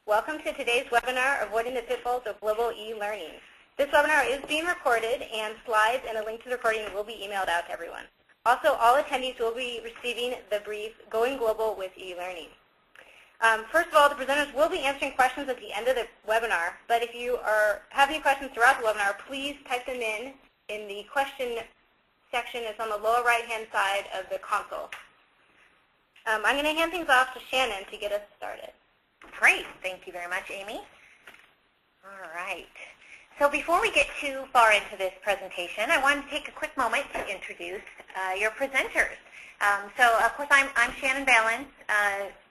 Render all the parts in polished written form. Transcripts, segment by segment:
Welcome to today's webinar, Avoiding the Pitfalls of Global e-Learning. This webinar is being recorded, and slides and a link to the recording will be emailed out to everyone. Also, all attendees will be receiving the brief, Going Global with e-Learning. First of all, the presenters will be answering questions at the end of the webinar, but if you have any questions throughout the webinar, please type them in the question section that's on the lower right-hand side of the console. I'm going to hand things off to Chanin to get us started. Great. Thank you very much, Amy. All right. So before we get too far into this presentation, I wanted to take a quick moment to introduce your presenters. So, of course, I'm Chanin Ballance,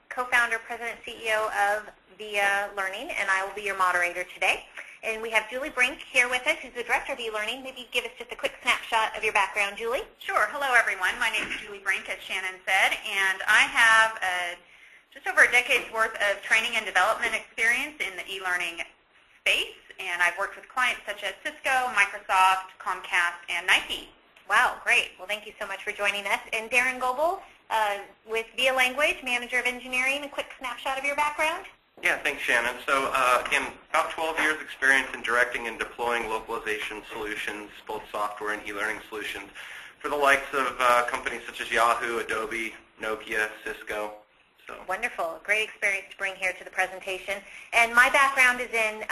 co-founder, president, CEO of viaLearning, and I will be your moderator today. And we have Julie Brink here with us, who's the director of eLearning. Maybe give us just a quick snapshot of your background, Julie. Sure. Hello, everyone. My name is Julie Brink, as Chanin said, and I have just over a decade's worth of training and development experience in the e-learning space, and I've worked with clients such as Cisco, Microsoft, Comcast, and Nike. Wow, great. Well, thank you so much for joining us. And Darin Goble with viaLanguage, manager of engineering. A quick snapshot of your background. Yeah, thanks, Shannon. So, again, about 12 years experience in directing and deploying localization solutions, both software and e-learning solutions, for the likes of companies such as Yahoo, Adobe, Nokia, Cisco. So. Wonderful. Great experience to bring here to the presentation. And my background is in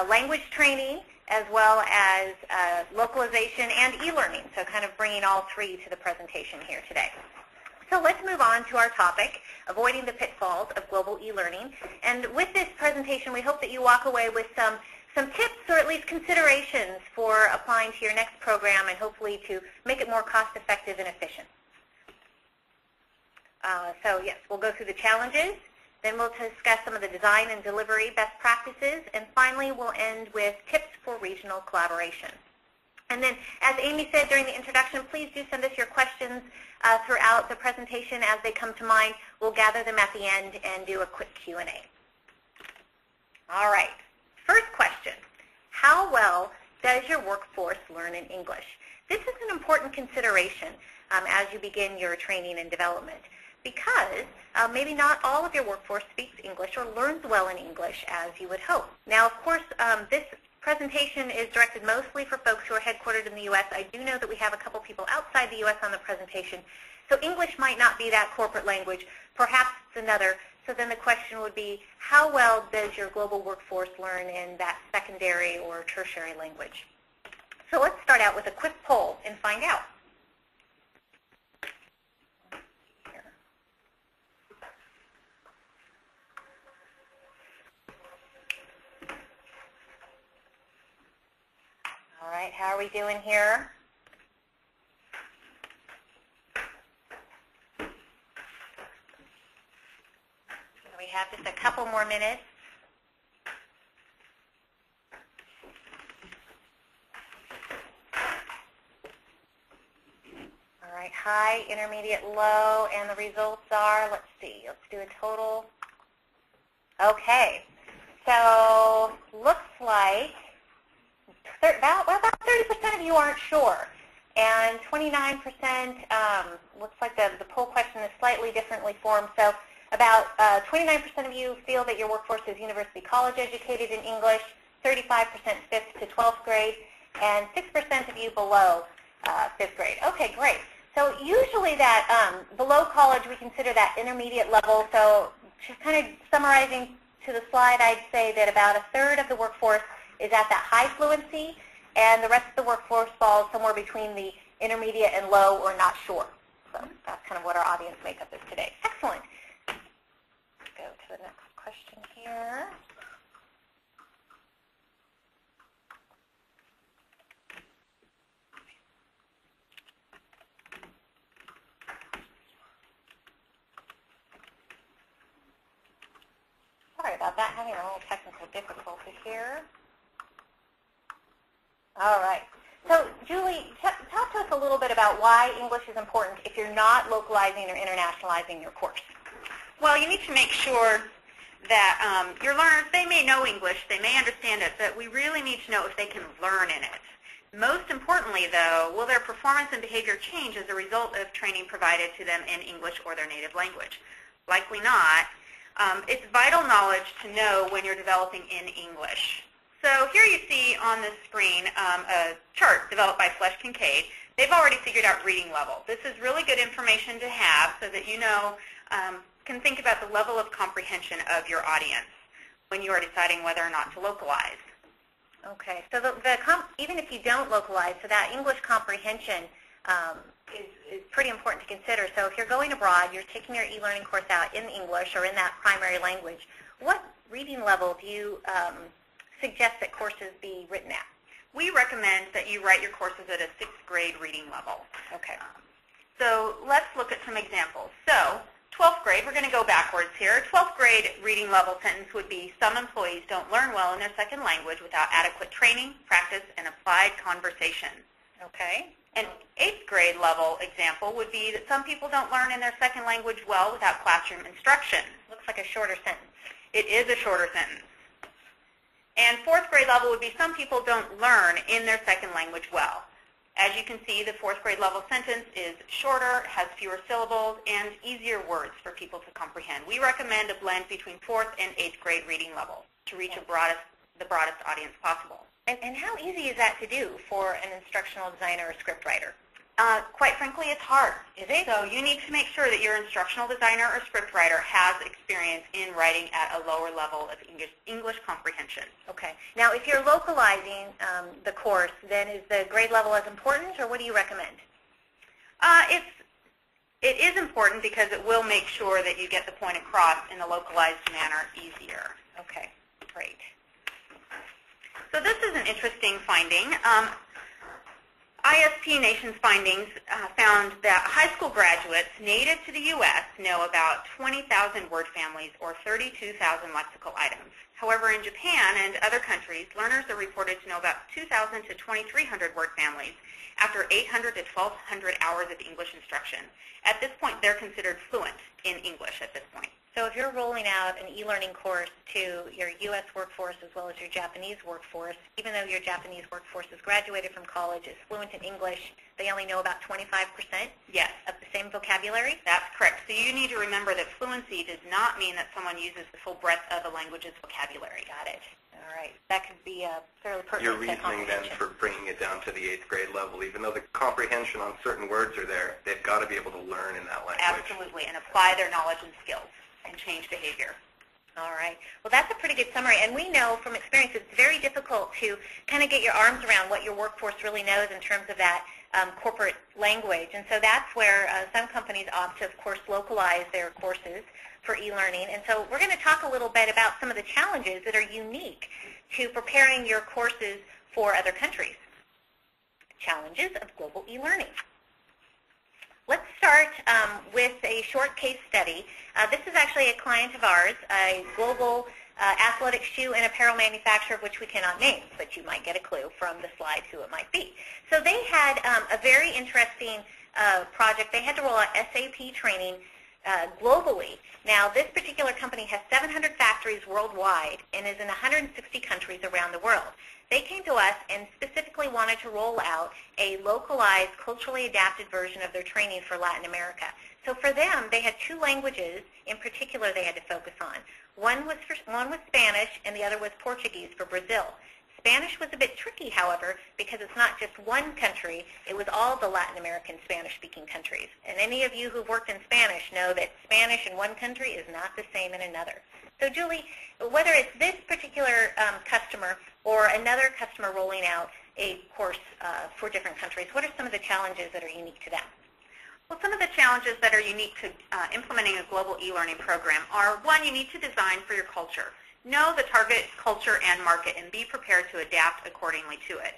language training as well as localization and e-learning, so kind of bringing all three to the presentation here today. So let's move on to our topic, Avoiding the Pitfalls of Global e-Learning. And with this presentation, we hope that you walk away with some tips or at least considerations for applying to your next program and hopefully to make it more cost-effective and efficient. So yes, we'll go through the challenges, then we'll discuss some of the design and delivery best practices, and finally we'll end with tips for regional collaboration. And then, as Amy said during the introduction, please do send us your questions throughout the presentation as they come to mind. We'll gather them at the end and do a quick Q&A. All right, first question. How well does your workforce learn in English? This is an important consideration as you begin your training and development, because maybe not all of your workforce speaks English or learns well in English as you would hope. Now, of course, this presentation is directed mostly for folks who are headquartered in the U.S. I do know that we have a couple people outside the U.S. on the presentation, so English might not be that corporate language. Perhaps it's another. So then the question would be, how well does your global workforce learn in that secondary or tertiary language? So let's start out with a quick poll and find out. All right, how are we doing here? We have just a couple more minutes. All right, high, intermediate, low, and the results are, let's see, let's do a total. Okay, so looks like about 30% of you aren't sure, and 29% looks like the poll question is slightly differently formed. So about 29% of you feel that your workforce is university college educated in English, 35% 5th to 12th grade, and 6% of you below 5th grade. Okay, great. So usually that below college we consider that intermediate level. So just kind of summarizing to the slide, I'd say that about a third of the workforce is at that high fluency, and the rest of the workforce falls somewhere between the intermediate and low or not sure. So that's kind of what our audience makeup is today. Excellent. Let's go to the next question here. Sorry about that, having a little technical difficulty here. All right. So, Julie, talk to us a little bit about why English is important if you're not localizing or internationalizing your course. Well, you need to make sure that your learners, they may know English, they may understand it, but we really need to know if they can learn in it. Most importantly, though, will their performance and behavior change as a result of training provided to them in English or their native language? Likely not. It's vital knowledge to know when you're developing in English. So here you see on the screen a chart developed by Flesch Kincaid. They've already figured out reading level. This is really good information to have so that you know, can think about the level of comprehension of your audience when you are deciding whether or not to localize. Okay, so even if you don't localize, so that English comprehension is pretty important to consider. So if you're going abroad, you're taking your e-learning course out in English or in that primary language, what reading level do you suggest that courses be written at? We recommend that you write your courses at a 6th grade reading level. Okay. So let's look at some examples. So 12th grade, we're going to go backwards here. 12th grade reading level sentence would be, some employees don't learn well in their second language without adequate training, practice, and applied conversation. Okay. An 8th grade level example would be that some people don't learn in their second language well without classroom instruction. Looks like a shorter sentence. It is a shorter sentence. And 4th grade level would be, some people don't learn in their second language well. As you can see, the 4th grade level sentence is shorter, has fewer syllables, and easier words for people to comprehend. We recommend a blend between 4th and 8th grade reading level to reach the broadest audience possible. And how easy is that to do for an instructional designer or script writer? Quite frankly, it's hard. Is it? So you need to make sure that your instructional designer or script writer has experience in writing at a lower level of English comprehension. Okay. Now, if you're localizing the course, then is the grade level as important, or what do you recommend? It is important because it will make sure that you get the point across in a localized manner easier. Okay, great. So this is an interesting finding. ISP Nation's findings found that high school graduates native to the U.S. know about 20,000 word families or 32,000 lexical items. However, in Japan and other countries, learners are reported to know about 2,000 to 2,300 word families after 800 to 1,200 hours of English instruction. At this point, they're considered fluent in English at this point. So if you're rolling out an e-learning course to your U.S. workforce as well as your Japanese workforce, even though your Japanese workforce has graduated from college, is fluent in English, they only know about 25% yes. of the same vocabulary? That's correct. So you need to remember that fluency does not mean that someone uses the full breadth of a language's vocabulary. Got it. All right. That could be a fairly pertinent Your reasoning then for bringing it down to the 8th grade level, even though the comprehension on certain words are there, they've got to be able to learn in that language. Absolutely, and apply their knowledge and skills and change behavior. All right. Well, that's a pretty good summary. And we know from experience it's very difficult to kind of get your arms around what your workforce really knows in terms of that corporate language. And so that's where some companies opt to, of course, localize their courses for e-learning. And so we're going to talk a little bit about some of the challenges that are unique to preparing your courses for other countries. Challenges of global e-learning. Let's start with a short case study. This is actually a client of ours, a global athletic shoe and apparel manufacturer, which we cannot name, but you might get a clue from the slide who it might be. So they had a very interesting project. They had to roll out SAP training globally. Now, this particular company has 700 factories worldwide and is in 160 countries around the world. They came to us and specifically wanted to roll out a localized, culturally adapted version of their training for Latin America. So for them, they had 2 languages in particular they had to focus on. One was Spanish and the other was Portuguese for Brazil. Spanish was a bit tricky, however, because it's not just one country, it was all the Latin American Spanish-speaking countries. And any of you who've worked in Spanish know that Spanish in one country is not the same in another. So Julie, whether it's this particular customer or another customer rolling out a course for different countries, what are some of the challenges that are unique to them? Well, some of the challenges that are unique to implementing a global e-learning program are, one, you need to design for your culture. Know the target culture and market and be prepared to adapt accordingly to it.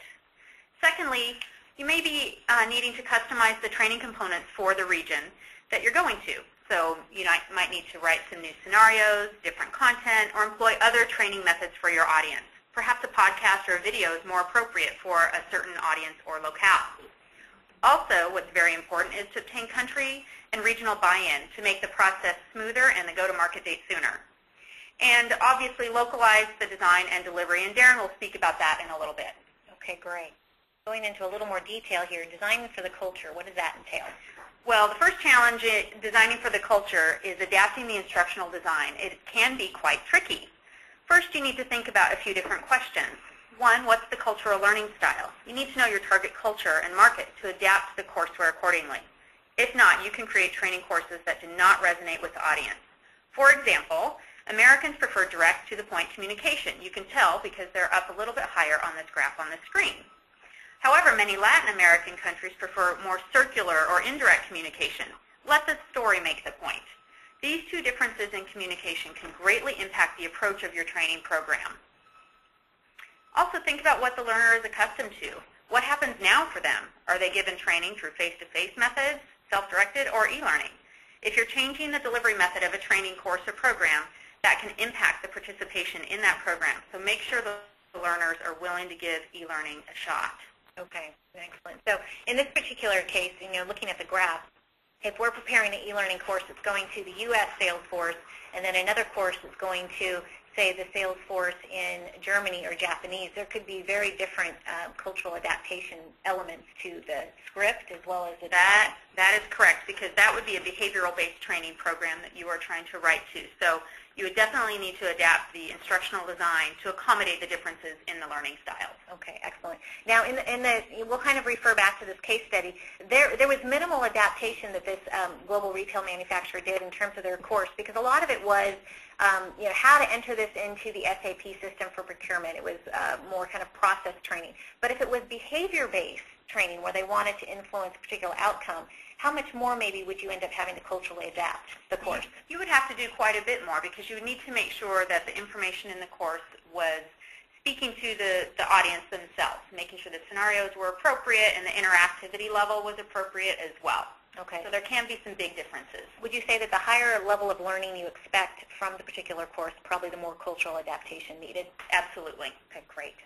Secondly, you may be needing to customize the training components for the region that you're going to. So you might need to write some new scenarios, different content, or employ other training methods for your audience. Perhaps a podcast or a video is more appropriate for a certain audience or locale. Also, what's very important is to obtain country and regional buy-in to make the process smoother and the go-to-market date sooner. And obviously localize the design and delivery, and Darin will speak about that in a little bit. Okay, great. Going into a little more detail here, designing for the culture, what does that entail? Well, the first challenge in designing for the culture is adapting the instructional design. It can be quite tricky. First, you need to think about a few different questions. One, what's the cultural learning style? You need to know your target culture and market to adapt the courseware accordingly. If not, you can create training courses that do not resonate with the audience. For example, Americans prefer direct, to-the-point communication. You can tell because they're up a little bit higher on this graph on the screen. However, many Latin American countries prefer more circular or indirect communication. Let the story make the point. These two differences in communication can greatly impact the approach of your training program. Also, think about what the learner is accustomed to. What happens now for them? Are they given training through face-to-face methods, self-directed, or e-learning? If you're changing the delivery method of a training course or program, that can impact the participation in that program. So make sure the learners are willing to give e-learning a shot. Okay, excellent. So in this particular case, looking at the graph, if we're preparing an e-learning course that's going to the U.S. sales force, and then another course that's going to, say, the sales force in Germany or Japanese, there could be very different cultural adaptation elements to the script as well as the That is correct, because that would be a behavioral-based training program that you are trying to write to. So you would definitely need to adapt the instructional design to accommodate the differences in the learning styles. Okay, excellent. Now, we'll kind of refer back to this case study. There was minimal adaptation that this global retail manufacturer did in terms of their course, because a lot of it was how to enter this into the SAP system for procurement. It was more kind of process training. But if it was behavior-based training where they wanted to influence a particular outcome, how much more maybe would you end up having to culturally adapt the course? You would have to do quite a bit more, because you would need to make sure that the information in the course was speaking to the audience themselves, making sure the scenarios were appropriate and the interactivity level was appropriate as well. Okay. So there can be some big differences. Would you say that the higher level of learning you expect from the particular course, probably the more cultural adaptation needed? Absolutely. Okay, great.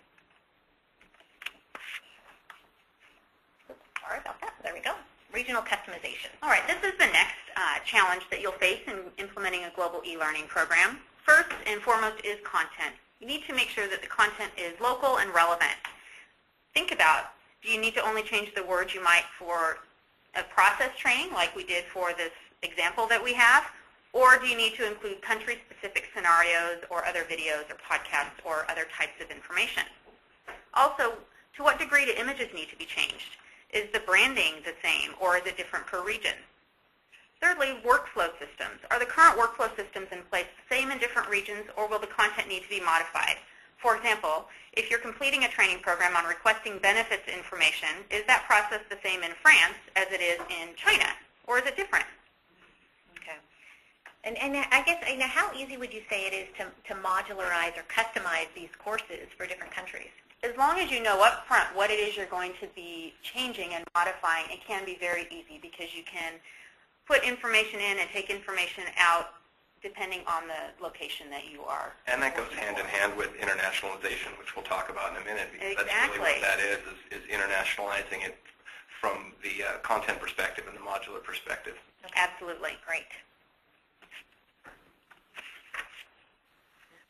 Sorry about that. There we go. Regional customization. All right, this is the next challenge that you'll face in implementing a global e-learning program. First and foremost is content. You need to make sure that the content is local and relevant. Think about, do you need to only change the words you might for a process training like we did for this example that we have, or do you need to include country-specific scenarios or other videos or podcasts or other types of information? Also, to what degree do images need to be changed? Is the branding the same, or is it different per region? Thirdly, workflow systems. Are the current workflow systems in place the same in different regions, or will the content need to be modified? For example, if you're completing a training program on requesting benefits information, is that process the same in France as it is in China, or is it different? Okay. And I guess, how easy would you say it is to modularize or customize these courses for different countries? As long as you know up front what it is you're going to be changing and modifying, it can be very easy, because you can put information in and take information out depending on the location that you are. And that goes hand in hand with internationalization, which we'll talk about in a minute. Exactly. That's really what that is internationalizing it from the content perspective and the modular perspective. Absolutely. Great.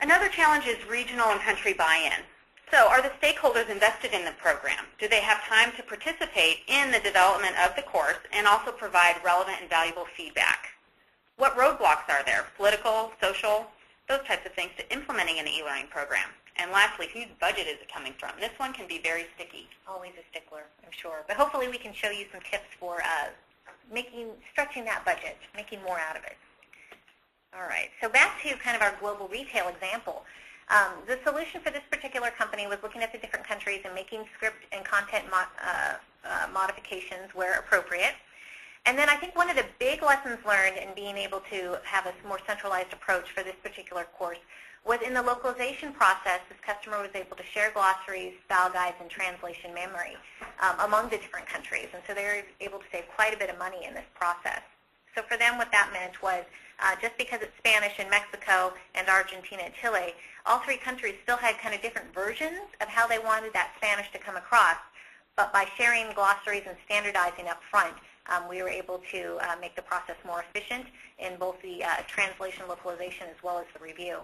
Another challenge is regional and country buy-in. So are the stakeholders invested in the program? Do they have time to participate in the development of the course and also provide relevant and valuable feedback? What roadblocks are there? Political, social, those types of things to implementing an e-learning program. And lastly, whose budget is it coming from? This one can be very sticky. Always a stickler, I'm sure. But hopefully we can show you some tips for stretching that budget, making more out of it. All right, so back to kind of our global retail example. The solution for this particular company was looking at the different countries and making script and content modifications where appropriate. And then I think one of the big lessons learned in being able to have a more centralized approach for this particular course was in the localization process. This customer was able to share glossaries, style guides, and translation memory among the different countries. And so they were able to save quite a bit of money in this process. So for them, what that meant was just because it's Spanish in Mexico and Argentina and Chile, all three countries still had kind of different versions of how they wanted that Spanish to come across. But by sharing glossaries and standardizing up front, we were able to make the process more efficient in both the translation, localization, as well as the review.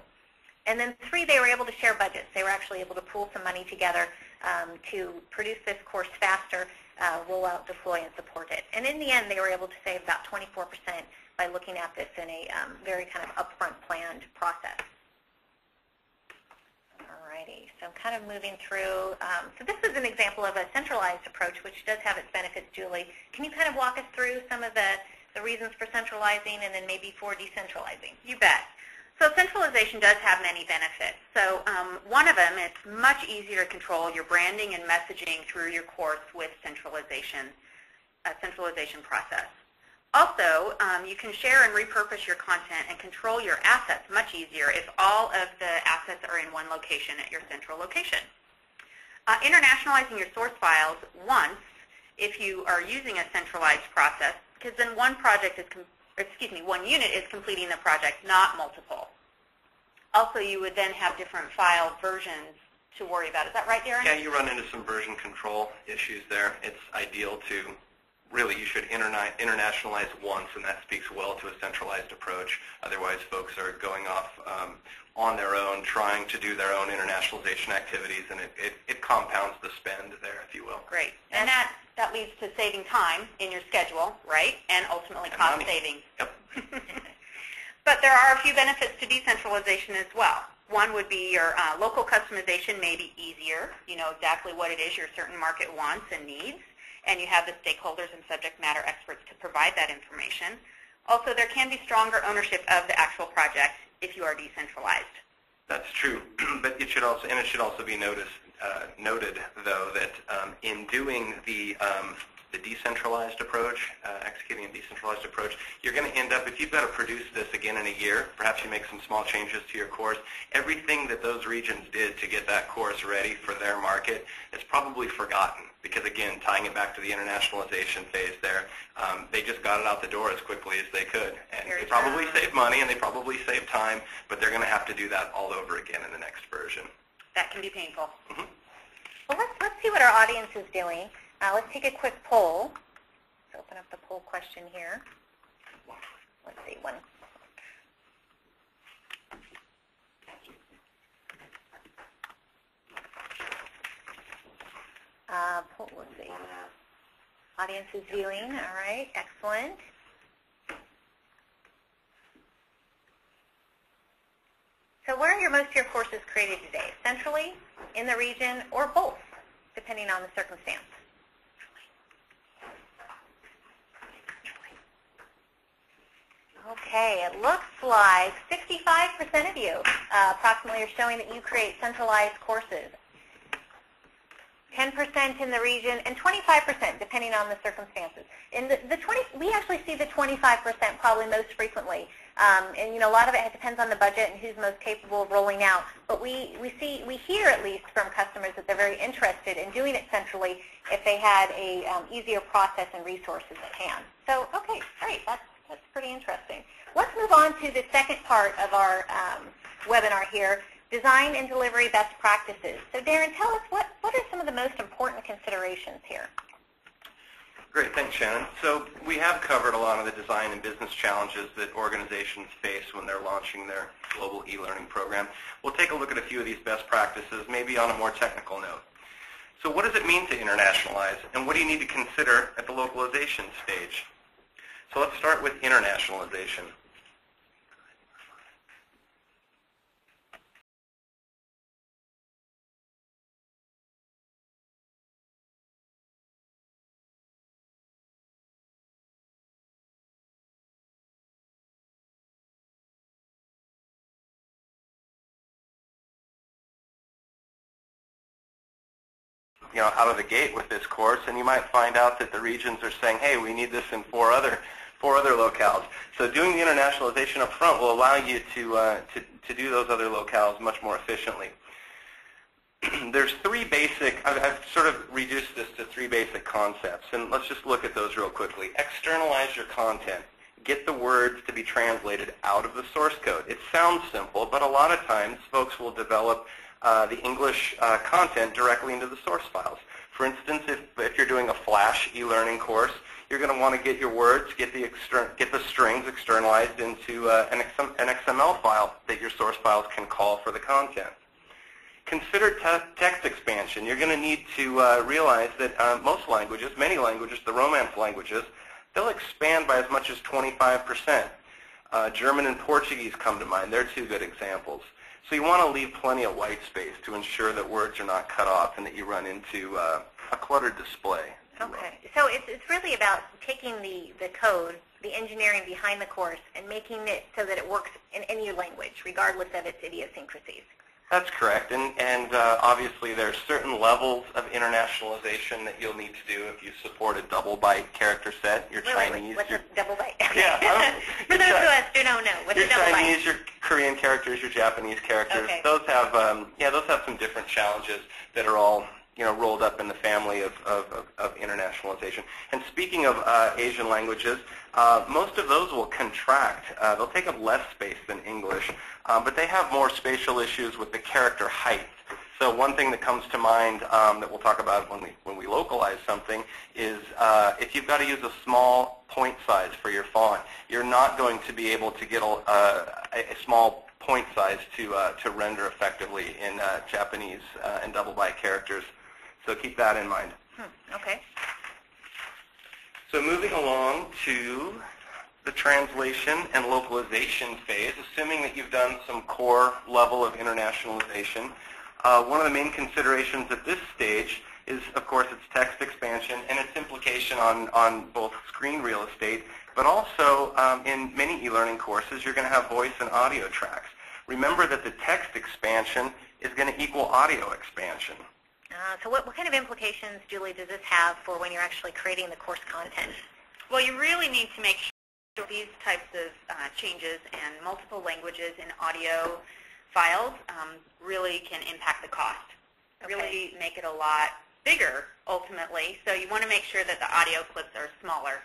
And then three, they were able to share budgets. They were actually able to pool some money together to produce this course faster, roll out, deploy, and support it. And in the end, they were able to save about 24% by looking at this in a very kind of upfront planned process. Alrighty, so I'm kind of moving through. So this is an example of a centralized approach, which does have its benefits. Julie, can you kind of walk us through some of the reasons for centralizing and then maybe for decentralizing? You bet. So centralization does have many benefits. So one of them, it's much easier to control your branding and messaging through your course with centralization process. Also, you can share and repurpose your content and control your assets much easier if all of the assets are in one location at your central location. Internationalizing your source files once, if you are using a centralized process, because then one unit is completing the project, not multiple. Also, you would then have different file versions to worry about. Is that right, Darin? Yeah, you run into some version control issues there. It's ideal to really, you should internationalize once, and that speaks well to a centralized approach. Otherwise, folks are going off on their own, trying to do their own internationalization activities, and it compounds the spend there, if you will. Great. And that leads to saving time in your schedule, right? And ultimately cost savings. Yep. But there are a few benefits to decentralization as well. One would be your local customization may be easier. You know exactly what it is your certain market wants and needs, and you have the stakeholders and subject matter experts to provide that information. Also, there can be stronger ownership of the actual project if you are decentralized. That's true, but it should also be noted though that in doing the decentralized approach, executing a decentralized approach, you're going to end up, if you've got to produce this again in a year, perhaps you make some small changes to your course, everything that those regions did to get that course ready for their market is probably forgotten. Because again, tying it back to the internationalization phase there, they just got it out the door as quickly as they could. And they probably saved money and they probably saved time, but they're going to have to do that all over again in the next version. That can be painful. Mm-hmm. Well, let's see what our audience is doing. Let's take a quick poll. Let's open up the poll question here. Let's see, one. Let's see. Audience is viewing. All right, excellent. So where are most of your courses created today? Centrally, in the region, or both, depending on the circumstance? Okay, it looks like 65% of you approximately are showing that you create centralized courses. 10% in the region, and 25% depending on the circumstances. In we actually see the 25% probably most frequently, and you know a lot of it depends on the budget and who's most capable of rolling out. But we hear at least from customers that they're very interested in doing it centrally if they had a easier process and resources at hand. So okay, great, that's pretty interesting. Let's move on to the second part of our webinar here. Design and delivery best practices. So Darin, tell us what are some of the most important considerations here? Great, thanks Shannon. So we have covered a lot of the design and business challenges that organizations face when they're launching their global e-learning program. We'll take a look at a few of these best practices, maybe on a more technical note. So what does it mean to internationalize, and what do you need to consider at the localization stage? So let's start with internationalization. You know, out of the gate with this course, and you might find out that the regions are saying, hey, we need this in four other locales. So doing the internationalization up front will allow you to do those other locales much more efficiently. There's three basic, I've sort of reduced this to three basic concepts, and let's just look at those real quickly. Externalize your content. Get the words to be translated out of the source code. It sounds simple, but a lot of times folks will develop the English content directly into the source files. For instance, if you're doing a Flash e-learning course, you're going to want to get your words, get the strings externalized into an XML file that your source files can call for the content. Consider text expansion. You're going to need to realize that most languages, many languages, the Romance languages, they'll expand by as much as 25%. German and Portuguese come to mind. They're two good examples. So you want to leave plenty of white space to ensure that words are not cut off and that you run into a cluttered display. Okay. So it's really about taking the code, the engineering behind the course, and making it so that it works in any language, regardless of its idiosyncrasies. That's correct, and obviously there are certain levels of internationalization that you'll need to do if you support a double byte character set. Your Chinese, what's a double byte? Yeah, for those of us who don't know, what's a double byte? Your Chinese, your Korean characters, your Japanese characters. Okay. Those have those have some different challenges that are all rolled up in the family of internationalization. And speaking of Asian languages, most of those will contract. They'll take up less space than English, but they have more spatial issues with the character height. So one thing that comes to mind that we'll talk about when we localize something is if you've got to use a small point size for your font, you're not going to be able to get a small point size to render effectively in Japanese and double byte characters. So keep that in mind. Okay. So moving along to the translation and localization phase, assuming that you've done some core level of internationalization, one of the main considerations at this stage is, of course, its text expansion and its implication on both screen real estate, but also in many e-learning courses, you're going to have voice and audio tracks. Remember that the text expansion is going to equal audio expansion. So what kind of implications, Julie, does this have for when you're actually creating the course content? Well, you really need to make sure these types of changes and multiple languages in audio files really can impact the cost. Okay. Really make it a lot bigger, ultimately. So you want to make sure that the audio clips are smaller,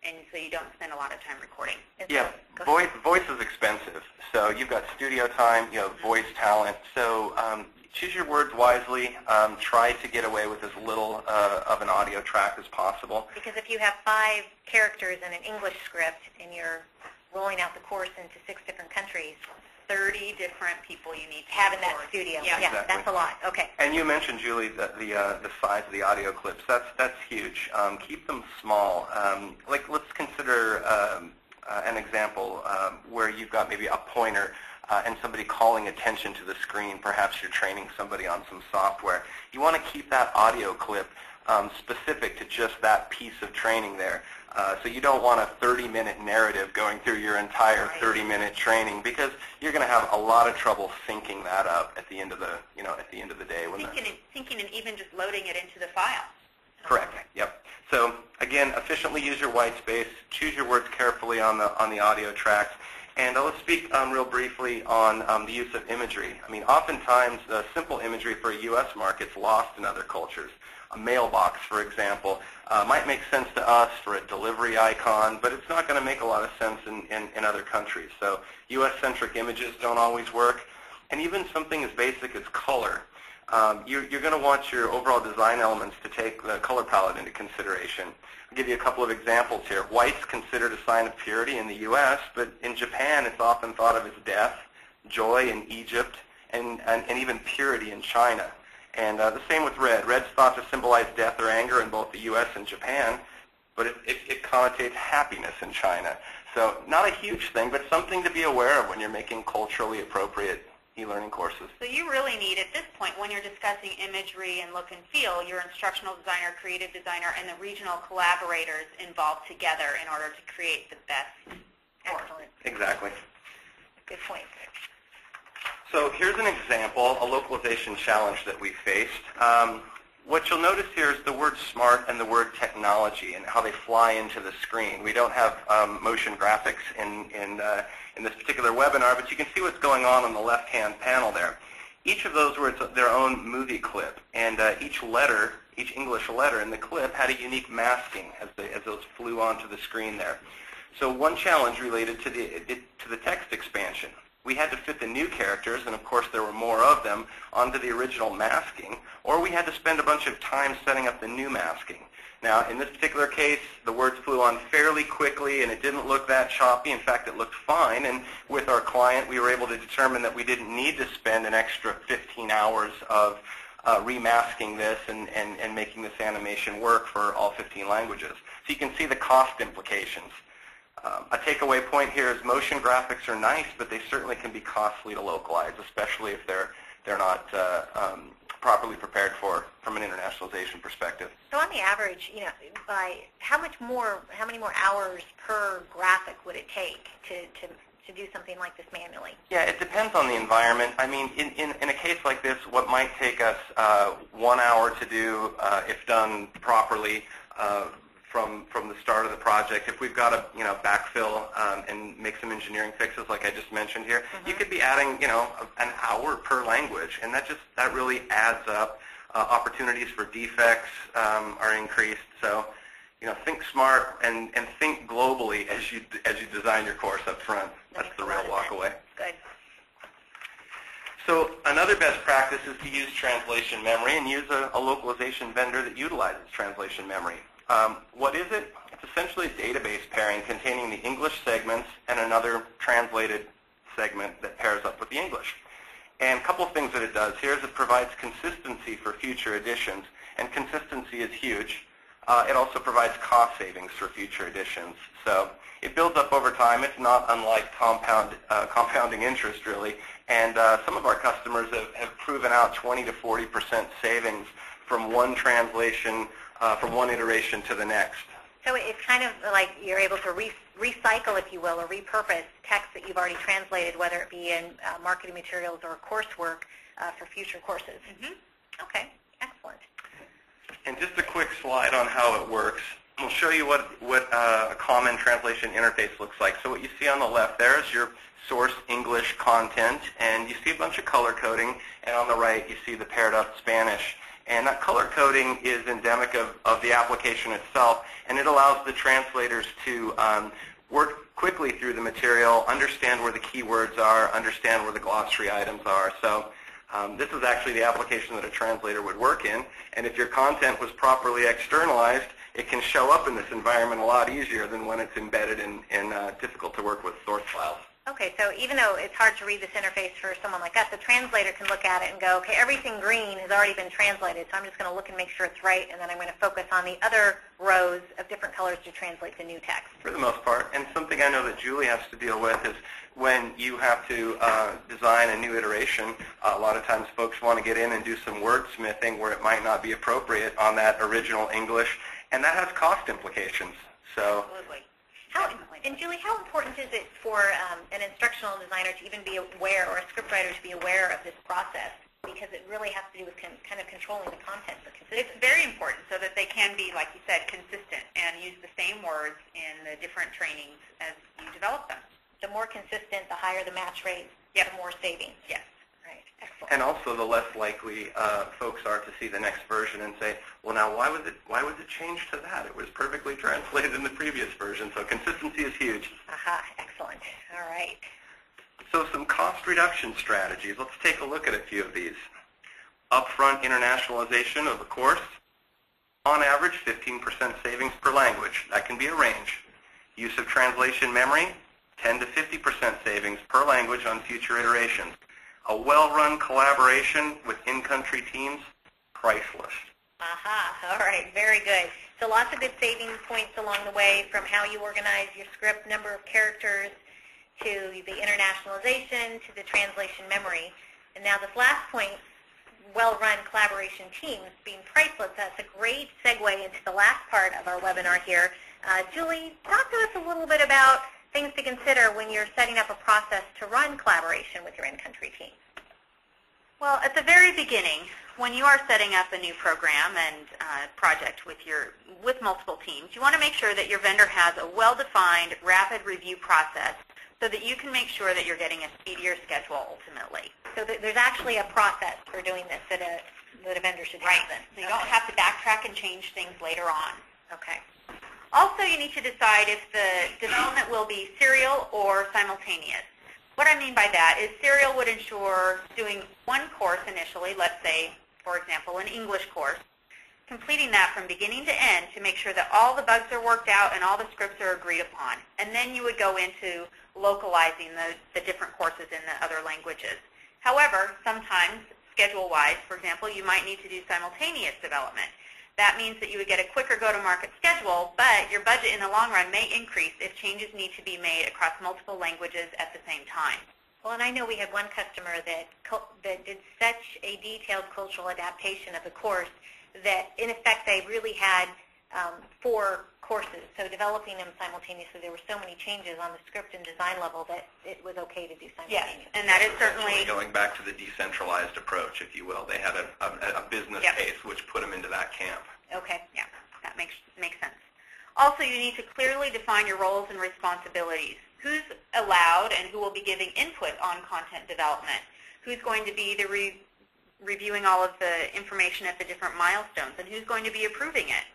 and so you don't spend a lot of time recording. Yeah, voice is expensive. So you've got studio time, voice talent. So choose your words wisely. Try to get away with as little of an audio track as possible. Because if you have 5 characters in an English script and you're rolling out the course into 6 different countries, 30 different people you need to have in that studio. Yeah, exactly. That's a lot. Okay. And you mentioned, Julie, the size of the audio clips. That's huge. Keep them small. Let's consider an example where you've got maybe a pointer and somebody calling attention to the screen. Perhaps you're training somebody on some software. You want to keep that audio clip specific to just that piece of training there. So you don't want a 30-minute narrative going through your entire 30-minute training, because you're going to have a lot of trouble syncing that up at the end of the day. Syncing and even just loading it into the file. Correct. Yep. So again, efficiently use your white space. Choose your words carefully on the audio tracks. And let's speak real briefly on the use of imagery. I mean, oftentimes simple imagery for a U.S. market is lost in other cultures. A mailbox, for example, might make sense to us for a delivery icon, but it's not going to make a lot of sense in other countries. So U.S.-centric images don't always work. And even something as basic as color. You're going to want your overall design elements to take the color palette into consideration. I'll give you a couple of examples here. White's considered a sign of purity in the U.S., but in Japan it's often thought of as death, joy in Egypt, and even purity in China. And the same with red. Red's thought to symbolize death or anger in both the U.S. and Japan, but it connotates happiness in China. So not a huge thing, but something to be aware of when you're making culturally appropriate e-learning courses. So you really need, at this point, when you're discussing imagery and look and feel, your instructional designer, creative designer, and the regional collaborators involved together in order to create the best course. Excellent. Exactly. Good point. So here's an example, a localization challenge that we faced. What you'll notice here is the word smart and the word technology and how they fly into the screen. We don't have motion graphics in this particular webinar, but you can see what's going on the left-hand panel there. Each of those were their own movie clip, and each English letter in the clip had a unique masking as those flew onto the screen there. So one challenge related to the text expansion. We had to fit the new characters, and of course there were more of them, onto the original masking, or we had to spend a bunch of time setting up the new masking. Now, in this particular case, the words flew on fairly quickly, and it didn't look that choppy. In fact, it looked fine. And with our client, we were able to determine that we didn't need to spend an extra 15 hours of remasking this and making this animation work for all 15 languages. So you can see the cost implications. A takeaway point here is motion graphics are nice, but they certainly can be costly to localize, especially if they're not properly prepared for from an internationalization perspective. So on the average, by how many more hours per graphic would it take to do something like this manually? Yeah, it depends on the environment. I mean, in a case like this, what might take us 1 hour to do, if done properly, from the start of the project, if we've got to backfill and make some engineering fixes like I just mentioned here, you could be adding an hour per language, and that really adds up. Opportunities for defects are increased. So think smart and think globally as you design your course up front. That's the real walk away. Good. So another best practice is to use translation memory and use a localization vendor that utilizes translation memory. What is it? It's essentially a database pairing containing the English segments and another translated segment that pairs up with the English. And a couple of things that it does here is it provides consistency for future editions, and consistency is huge. It also provides cost savings for future editions. So it builds up over time. It's not unlike compounding interest, really. And some of our customers have proven out 20 to 40% savings from one translation, from one iteration to the next. So it's kind of like you're able to recycle, if you will, or repurpose text that you've already translated, whether it be in marketing materials or coursework for future courses. Okay, excellent. And just a quick slide on how it works. We'll show you what a common translation interface looks like. So what you see on the left there is your source English content, and you see a bunch of color coding, and on the right you see the paired up Spanish. And that color coding is endemic of the application itself, and it allows the translators to work quickly through the material, understand where the keywords are, understand where the glossary items are. So this is actually the application that a translator would work in, and if your content was properly externalized, it can show up in this environment a lot easier than when it's embedded in difficult to work with source files. Okay, so even though it's hard to read this interface for someone like us, the translator can look at it and go, okay, everything green has already been translated, so I'm just going to look and make sure it's right, and then I'm going to focus on the other rows of different colors to translate the new text. For the most part, and something I know that Julie has to deal with is when you have to design a new iteration, a lot of times folks want to get in and do some wordsmithing where it might not be appropriate on that original English, and that has cost implications. So. Absolutely. And Julie, how important is it for an instructional designer to even be aware, or a scriptwriter to be aware of this process? Because it really has to do with kind of controlling the content for consistency. It's very important so that they can be, like you said, consistent and use the same words in the different trainings as you develop them. The more consistent, the higher the match rate, the more savings. Yes. Right. Excellent. And also, the less likely folks are to see the next version and say, well, now why was it changed to that? It was perfectly translated in the previous version. So consistency is huge. Aha, excellent. All right. So some cost reduction strategies. Let's take a look at a few of these. Upfront internationalization of the course. On average, 15% savings per language. That can be a range. Use of translation memory, 10 to 50% savings per language on future iterations. A well-run collaboration with in-country teams, priceless. Aha, all right, very good. So lots of good saving points along the way, from how you organize your script, number of characters, to the internationalization, to the translation memory. And now this last point, well-run collaboration teams being priceless, that's a great segue into the last part of our webinar here. Julie, talk to us a little bit about things to consider when you're setting up a process to run collaboration with your in-country team. Well, at the very beginning, when you are setting up a new program and project with multiple teams, you want to make sure that your vendor has a well-defined, rapid review process so that you can make sure that you're getting a speedier schedule ultimately. So there's actually a process for doing this that a vendor should have. Right. So you don't have to backtrack and change things later on. Okay. Also, you need to decide if the development will be serial or simultaneous. What I mean by that is serial would ensure doing one course initially, let's say, for example, an English course, completing that from beginning to end to make sure that all the bugs are worked out and all the scripts are agreed upon. And then you would go into localizing the different courses in the other languages. However, sometimes, schedule-wise, for example, you might need to do simultaneous development. That means that you would get a quicker go-to-market schedule, but your budget in the long run may increase if changes need to be made across multiple languages at the same time. Well, and I know we had one customer that did such a detailed cultural adaptation of the course that, in effect, they really had 4 courses. So developing them simultaneously, there were so many changes on the script and design level that it was okay to do simultaneously. Yes, and that is certainly going back to the decentralized approach, if you will. They had a business case which put them into that camp. Okay, yeah, that makes sense. Also, you need to clearly define your roles and responsibilities. Who's allowed and who will be giving input on content development? Who's going to be the reviewing all of the information at the different milestones, and who's going to be approving it?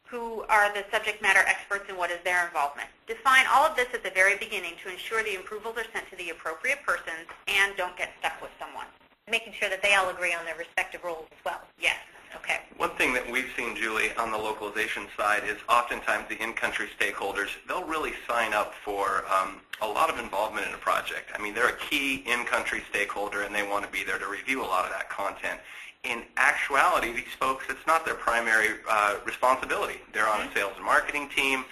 Who are the subject matter experts and what is their involvement? Define all of this at the very beginning to ensure the approvals are sent to the appropriate persons and don't get stuck with someone. Making sure that they all agree on their respective roles as well. Yes. Okay. One thing that we've seen, Julie, on the localization side is oftentimes the in-country stakeholders, they'll really sign up for a lot of involvement in a project. I mean, they're a key in-country stakeholder and they want to be there to review a lot of that content. In actuality, these folks, it's not their primary responsibility. They're on a sales and marketing team.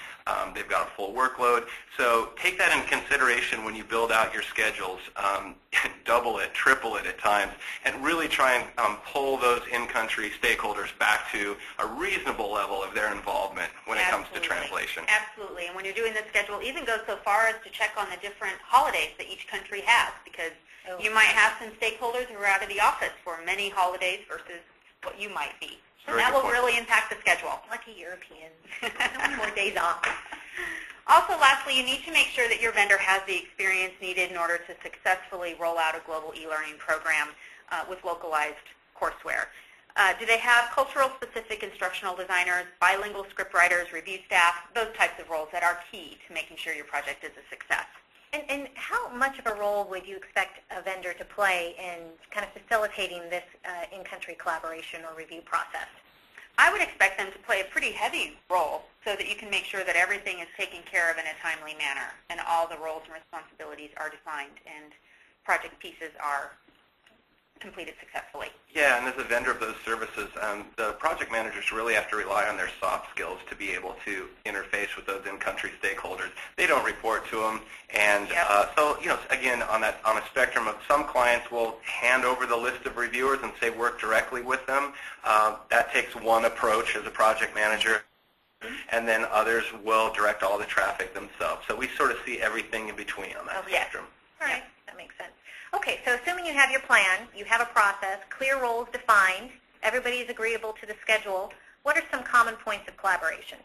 They've got a full workload. So take that into consideration when you build out your schedules. Double it, triple it at times, and really try and pull those in-country stakeholders back to a reasonable level of their involvement when it comes to translation. Absolutely. And when you're doing the schedule, even go so far as to check on the different holidays that each country has, because you might have some stakeholders who are out of the office for many holidays versus what you might be. And that will really impact the schedule. Lucky Europeans. So many more days off. Also, lastly, you need to make sure that your vendor has the experience needed in order to successfully roll out a global e-learning program with localized courseware. Do they have cultural-specific instructional designers, bilingual scriptwriters, review staff, those types of roles that are key to making sure your project is a success? And how much of a role would you expect a vendor to play in kind of facilitating this in-country collaboration or review process? I would expect them to play a pretty heavy role so that you can make sure that everything is taken care of in a timely manner and all the roles and responsibilities are defined and project pieces are completed successfully. Yeah, and as a vendor of those services, the project managers really have to rely on their soft skills to be able to interface with those in-country stakeholders. They don't report to them, and so, you know, again, on a spectrum of some clients will hand over the list of reviewers and say work directly with them. That takes one approach as a project manager, and then others will direct all the traffic themselves. So we sort of see everything in between on that spectrum. All right, that makes sense. Okay, so assuming you have your plan, you have a process, clear roles defined, everybody is agreeable to the schedule, what are some common points of collaboration?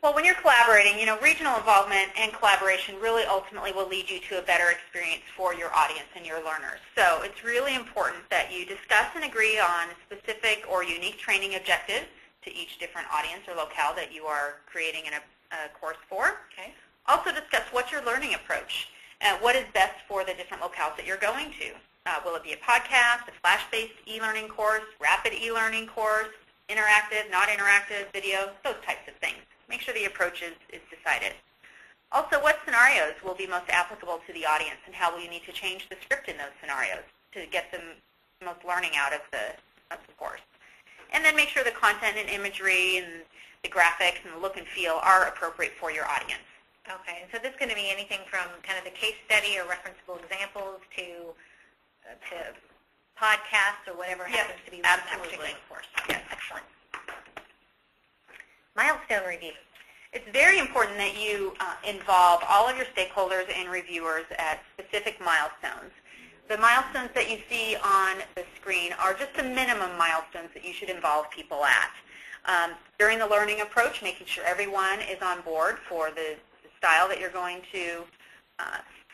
Well, when you're collaborating, you know, regional involvement and collaboration really ultimately will lead you to a better experience for your audience and your learners. So it's really important that you discuss and agree on specific or unique training objectives to each different audience or locale that you are creating a course for. Okay. Also discuss what's your learning approach. What is best for the different locales that you're going to? Will it be a podcast, a flash-based e-learning course, rapid e-learning course, interactive, not interactive, video, those types of things. Make sure the approach is decided. Also, what scenarios will be most applicable to the audience and how will you need to change the script in those scenarios to get the most learning out of the course? And then make sure the content and imagery and the graphics and the look and feel are appropriate for your audience. Okay, and so this is going to be anything from kind of the case study or referenceable examples to podcasts or whatever happens to be within that particular course. Yes. Excellent. Milestone review. It's very important that you involve all of your stakeholders and reviewers at specific milestones. The milestones that you see on the screen are just the minimum milestones that you should involve people at. During the learning approach, making sure everyone is on board for the style that you're going to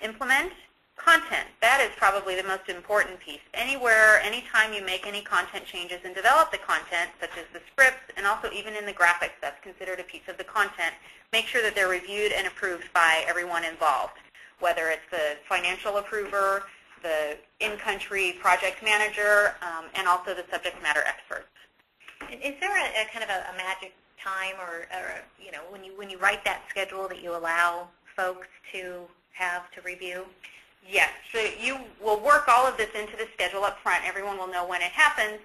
implement. Content, that is probably the most important piece. Anywhere, anytime you make any content changes and develop the content, such as the scripts and also even in the graphics, that's considered a piece of the content, make sure that they're reviewed and approved by everyone involved, whether it's the financial approver, the in-country project manager, and also the subject matter experts. Is there a kind of a magic time or you know, when you write that schedule that you allow folks to have to review? Yes, so you will work all of this into the schedule up front. Everyone will know when it happens.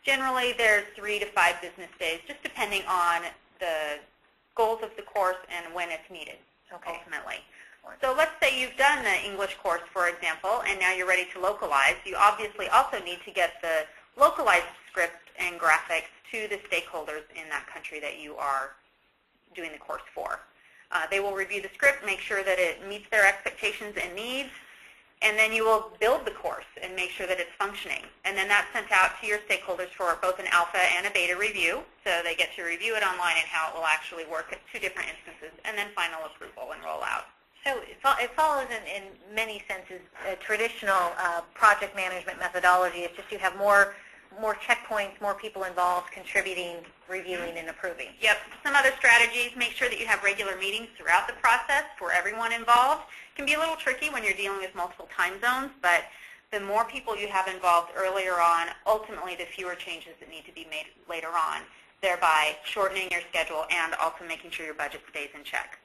Generally, there's 3 to 5 business days, just depending on the goals of the course and when it's needed, ultimately. So let's say you've done the English course, for example, and now you're ready to localize. You obviously also need to get the localized script and graphics to the stakeholders in that country that you are doing the course for. They will review the script, make sure that it meets their expectations and needs, and then you will build the course and make sure that it's functioning. And then that's sent out to your stakeholders for both an alpha and a beta review, so they get to review it online and how it will actually work at 2 different instances, and then final approval and rollout. So it follows in many senses a traditional project management methodology. It's just you have more checkpoints, more people involved, contributing, reviewing, and approving. Yep. Some other strategies, make sure that you have regular meetings throughout the process for everyone involved. It can be a little tricky when you're dealing with multiple time zones, but the more people you have involved earlier on, ultimately the fewer changes that need to be made later on, thereby shortening your schedule and also making sure your budget stays in check.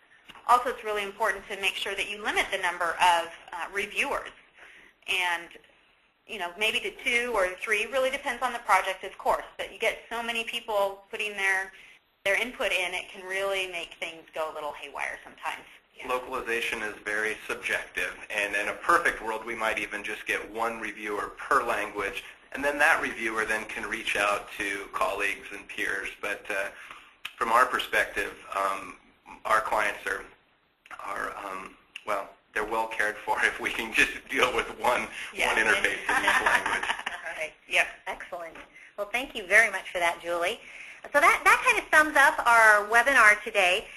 Also, it's really important to make sure that you limit the number of reviewers, and you know, maybe to 2 or 3, really depends on the project, of course, but you get so many people putting their input in, it can really make things go a little haywire sometimes. Yeah. Localization is very subjective, and in a perfect world, we might even just get 1 reviewer per language, and then that reviewer then can reach out to colleagues and peers. But from our perspective, our clients are well, they're well cared for if we can just deal with one interface in each language. All right. Yep. Excellent. Well, thank you very much for that, Julie. So that kind of sums up our webinar today.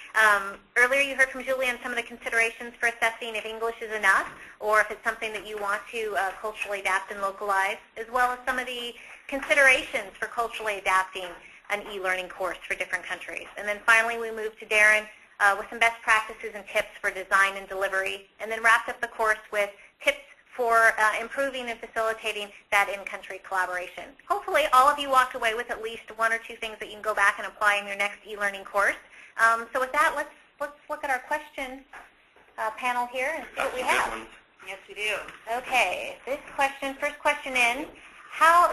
Earlier you heard from Julie on some of the considerations for assessing if English is enough or if it's something that you want to culturally adapt and localize, as well as some of the considerations for culturally adapting an e-learning course for different countries. And then finally we moved to Darin with some best practices and tips for design and delivery, and then wrapped up the course with tips for improving and facilitating that in-country collaboration. Hopefully all of you walked away with at least 1 or 2 things that you can go back and apply in your next e-learning course. So with that, let's look at our question panel here and see what we have. Yes, we do. Okay, first question in.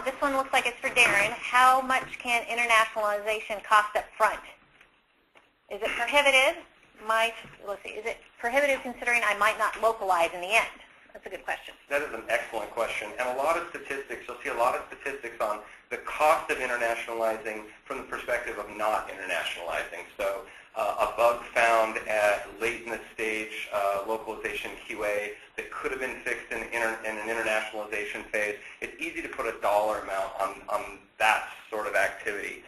This one looks like it's for Darin. How much can internationalization cost up front? Is it prohibitive? Let's see. Is it prohibitive considering I might not localize in the end? That's a good question. That is an excellent question. And a lot of statistics, you'll see a lot of statistics on the cost of internationalizing from the perspective of not internationalizing. So a bug found at late in the stage localization QA that could have been fixed in an internationalization phase, it's easy to put a dollar amount on that sort of activity.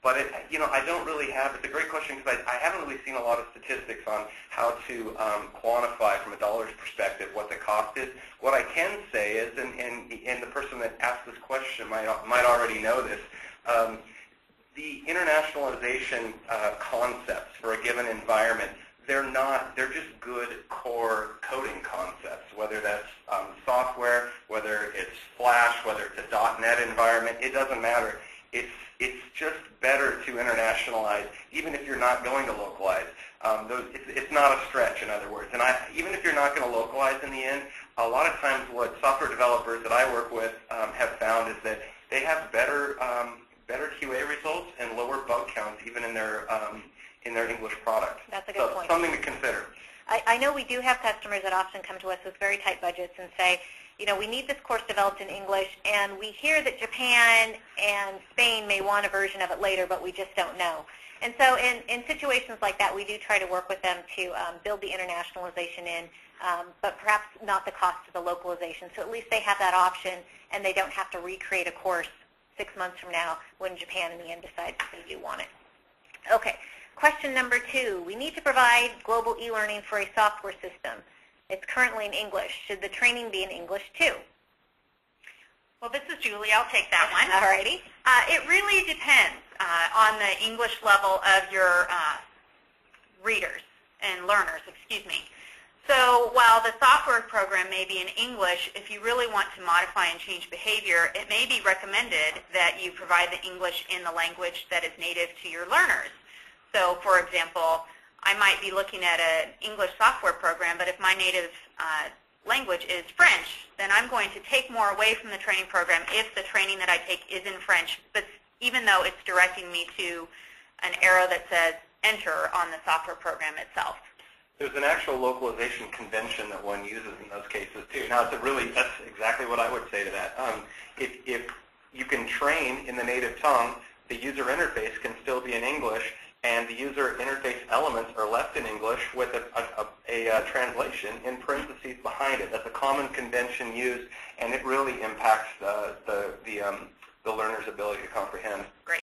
But I don't really have. It's a great question because I haven't really seen a lot of statistics on how to quantify from a dollars perspective what the cost is. What I can say is, and the person that asked this question might already know this, the internationalization concepts for a given environment, they're just good core coding concepts. Whether that's software, whether it's Flash, whether it's a .NET environment, it doesn't matter. It's just better to internationalize, even if you're not going to localize. It's not a stretch, in other words. And even if you're not going to localize in the end, a lot of times what software developers that I work with have found is that they have better QA results and lower bug counts, even in their English product. That's a good point. So something to consider. I know we do have customers that often come to us with very tight budgets and say, we need this course developed in English, and we hear that Japan and Spain may want a version of it later, but we just don't know. And so in situations like that, we do try to work with them to build the internationalization in, but perhaps not the cost of the localization. So at least they have that option, and they don't have to recreate a course 6 months from now when Japan in the end decides they do want it. Okay, question number 2. We need to provide global e-learning for a software system. It's currently in English. Should the training be in English too? Well, this is Julie. I'll take that one. All righty. It really depends on the English level of your readers and learners, excuse me. So while the software program may be in English, if you really want to modify and change behavior, it may be recommended that you provide the English in the language that is native to your learners. So for example, I might be looking at an English software program, but if my native language is French, then I'm going to take more away from the training program if the training that I take is in French, but even though it's directing me to an arrow that says enter on the software program itself. There's an actual localization convention that one uses in those cases too. Now, that's exactly what I would say to that. If you can train in the native tongue, the user interface can still be in English, and the user interface elements are left in English with a translation in parentheses behind it. That's a common convention used, and it really impacts the learner's ability to comprehend. Great.